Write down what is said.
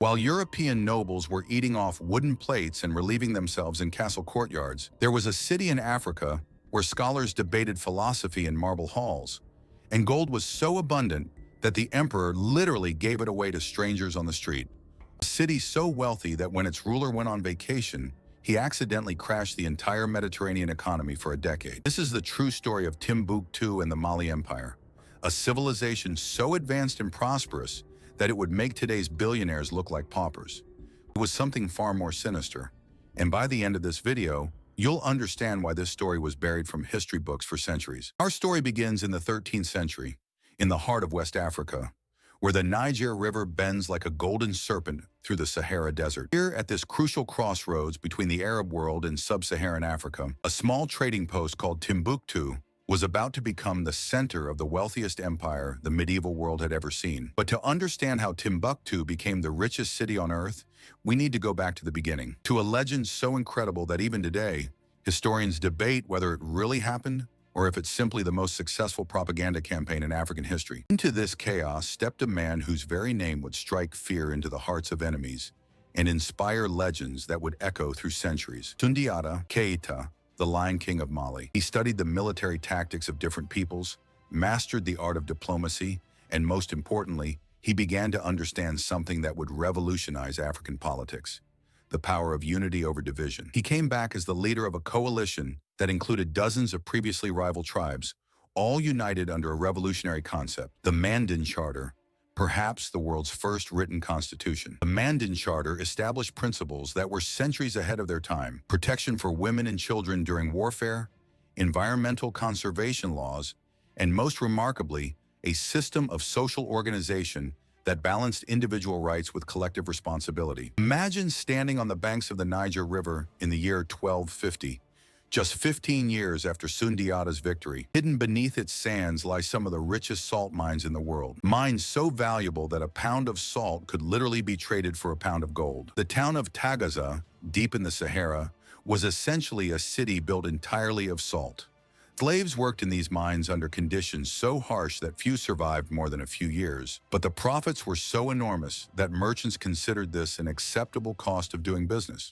While European nobles were eating off wooden plates and relieving themselves in castle courtyards, there was a city in Africa where scholars debated philosophy in marble halls, and gold was so abundant that the emperor literally gave it away to strangers on the street. A city so wealthy that when its ruler went on vacation, he accidentally crashed the entire Mediterranean economy for a decade. This is the true story of Timbuktu and the Mali Empire, a civilization so advanced and prosperous that it would make today's billionaires look like paupers. It was something far more sinister, and by the end of this video, you'll understand why this story was buried from history books for centuries. Our story begins in the 13th century, in the heart of West Africa, where the Niger River bends like a golden serpent through the Sahara Desert. Here, at this crucial crossroads between the Arab world and sub-Saharan Africa, a small trading post called Timbuktu was about to become the center of the wealthiest empire the medieval world had ever seen. But to understand how Timbuktu became the richest city on earth, we need to go back to the beginning, to a legend so incredible that even today, historians debate whether it really happened or if it's simply the most successful propaganda campaign in African history. Into this chaos stepped a man whose very name would strike fear into the hearts of enemies and inspire legends that would echo through centuries. Sundiata Keita, the Lion King of Mali. He studied the military tactics of different peoples, mastered the art of diplomacy, and most importantly, he began to understand something that would revolutionize African politics: the power of unity over division. He came back as the leader of a coalition that included dozens of previously rival tribes, all united under a revolutionary concept, the Mandan Charter, perhaps the world's first written constitution. The Mandan Charter established principles that were centuries ahead of their time: protection for women and children during warfare, environmental conservation laws, and most remarkably, a system of social organization that balanced individual rights with collective responsibility. Imagine standing on the banks of the Niger River in the year 1250, just 15 years after Sundiata's victory. Hidden beneath its sands lie some of the richest salt mines in the world. Mines so valuable that a pound of salt could literally be traded for a pound of gold. The town of Tagaza, deep in the Sahara, was essentially a city built entirely of salt. Slaves worked in these mines under conditions so harsh that few survived more than a few years. But the profits were so enormous that merchants considered this an acceptable cost of doing business.